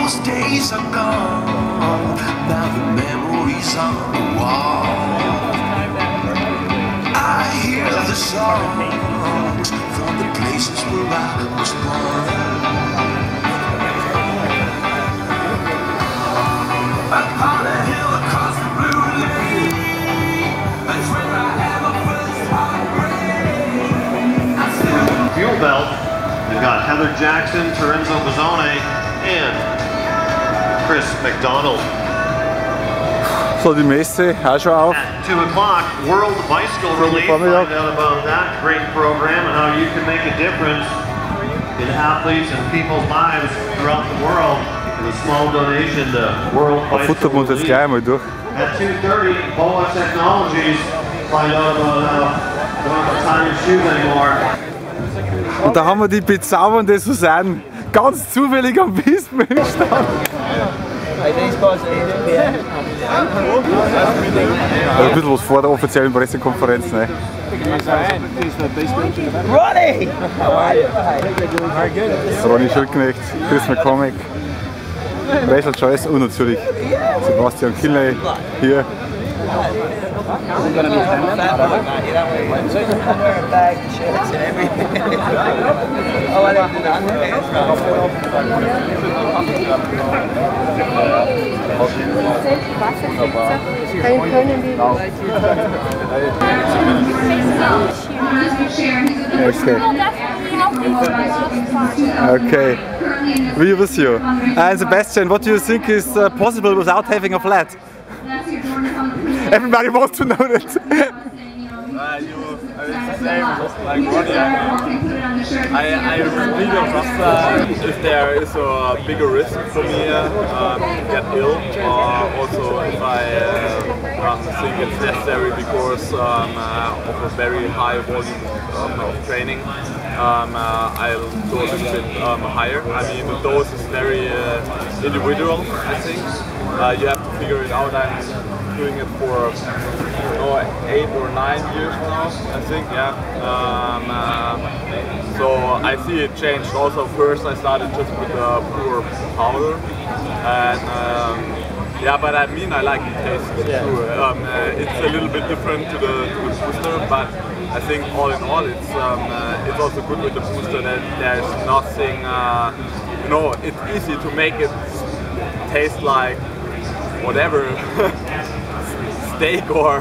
Those days are gone, now the memories on the wall. I hear the songs from the places where I was born. Upon a hill across the blue lake, that's where I had my first heartbreak. Fuel belt, we've got Heather Jackson, Terenzo Bozzone, and Chris McDonald. So, die Messe auch schon auf. At 2 o'clock, World Bicycle Relief. Find out about that great program and how you can make a difference in athletes and people's lives throughout the world with a small donation to World Bicycle Relief. Jetzt gleich mal durch. At 2:30, BOA Technologies. Find out about how they don't have time in shoes anymore. Und da haben wir die bezaubernde Susanne ganz zufällig am Pistbein stand. Hey, these guys are here. Ein bisschen was vor der offiziellen Pressekonferenz, ne? Ronnie! How are you? Very good. Ronny Schildknecht, Chris McCormick, Preissl Joyce und natürlich Sebastian Kinney hier. I'm going to be fat, mate. You don't wear a bag, shirts and everything. Oh, I don't do that. Okay, we with you. And Sebastian, what do you think is possible without having a flat? Everybody wants to know that. It's the same like Ronnie. I really don't trust if there is a bigger risk for me to get ill, also if I think it's necessary because of a very high volume of training. I'll go a little bit higher. I mean, the dose is very individual, I think. You have to figure it out. I'm doing it for 8 or 9 years now, I think, yeah. So I see it changed. Also, first I started just with pure powder, and yeah, but I mean I like the taste too. It's a little bit different to the booster, but I think all in all it's also good with the booster that there's nothing. You know, it's easy to make it taste like whatever steak, or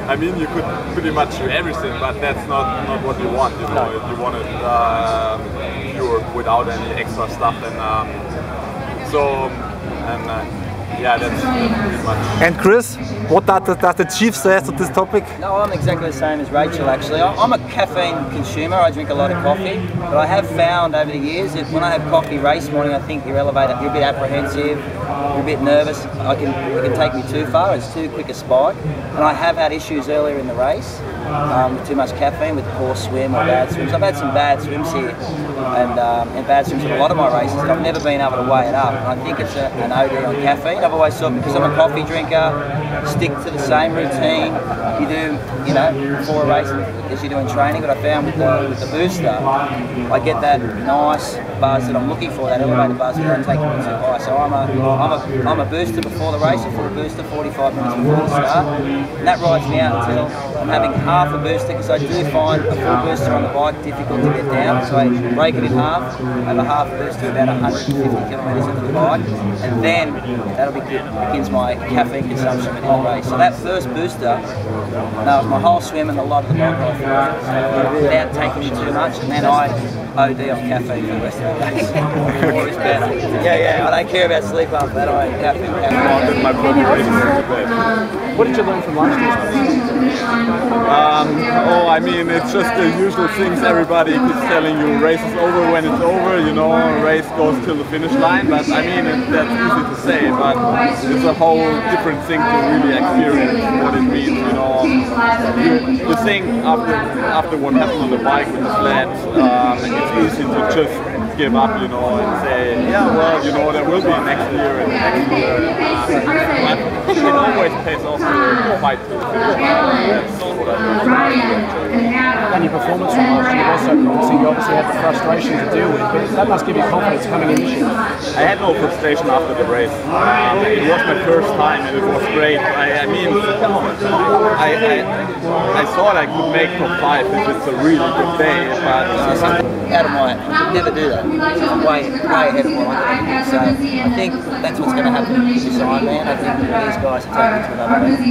I mean you could pretty much do everything, but that's not what you want. You know, you want it pure without any extra stuff, and yeah, that's pretty much. And Chris, what does the chief say to this topic? No, I'm exactly the same as Rachel actually. I'm a caffeine consumer, I drink a lot of coffee, but I have found over the years that when I have coffee race morning, I think you're elevated, you're a bit apprehensive, you're a bit nervous. It can take me too far, it's too quick a spike. And I have had issues earlier in the race with too much caffeine, with poor swim or bad swims. I've had some bad swims here and bad swims in a lot of my races, and I've never been able to weigh it up. And I think it's an OD on caffeine. I've always thought, because I'm a coffee drinker, stick to the same routine you do, you know, before a race as you do in training. But I found with the booster, I get that nice buzz that I'm looking for, that elevated buzz without taking it too high. So I'm a booster before the race, a full booster 45 minutes before the start, and that rides me out until I'm having half a booster, because I do find a full booster on the bike difficult to get down. So I break it in half, have a half booster about 150 kilometres into the bike, and then that'll begins my caffeine consumption in the race. So that first booster, no, my whole swim and a lot of the bike ride without taking me too much, and then I OD on caffeine for the rest of the race. More is better. Yeah, I don't care about sleep after that. I caffeine. What did you learn from last year? I mean, it's just the usual things everybody keeps telling you. Race is over when it's over, you know, race goes till the finish line. But I mean, that's easy to say, but it's a whole different thing to really experience what it means, you know. The thing after what happened on the bike with the flat, it's easy to just give up, you know, and say, yeah, sure, you know, there will be next year and next year. But it always pays off to fight to the finish line. That's what I And your performance from last year also, you obviously had the frustration to deal with, but that must give you confidence coming in this year. I had no frustration after the race. It was my first time and it was great. I mean, I thought I could make top 5 if it's a really good day, but out of my, I could never do that. Way ahead of my life. So I think that's what's going to happen with this Ironman. I think these guys are taking it to another level.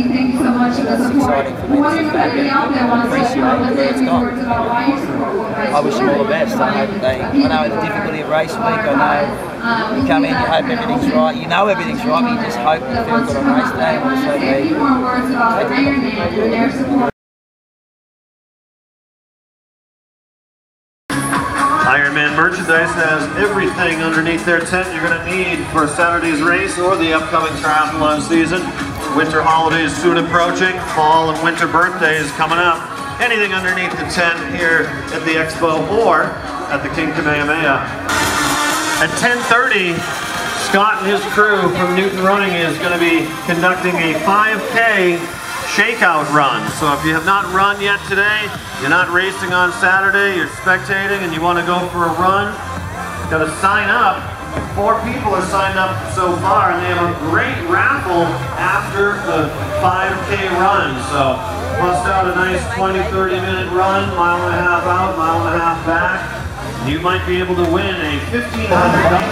That's exciting for me to see that. I appreciate where it's gone. I wish them all the best. I know the difficulty of race week. I know you come in, you hope everything's right. You know everything's right, but you just hope it feels good on race day. And also Ironman merchandise has everything underneath their tent you're going to need for Saturday's race or the upcoming triathlon season. Winter holidays soon approaching, fall and winter birthdays coming up. Anything underneath the tent here at the Expo or at the King Kamehameha. At 10:30, Scott and his crew from Newton Running is going to be conducting a 5K shakeout run. So if you have not run yet today, you're not racing on Saturday, you're spectating and you want to go for a run, you've got to sign up. 4 people are signed up so far and they have a great raffle after the 5K run. So bust out a nice 20-30 minute run, mile and a half out, mile and a half back. You might be able to win a 1,500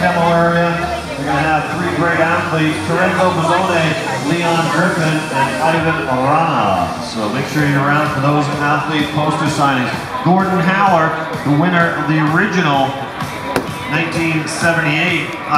demo area. We're going to have 3 great athletes, Lorenzo Bozzone, Leon Griffin, and Ivan Rana. So make sure you're around for those athlete poster signings. Gordon Haller, the winner of the original 1978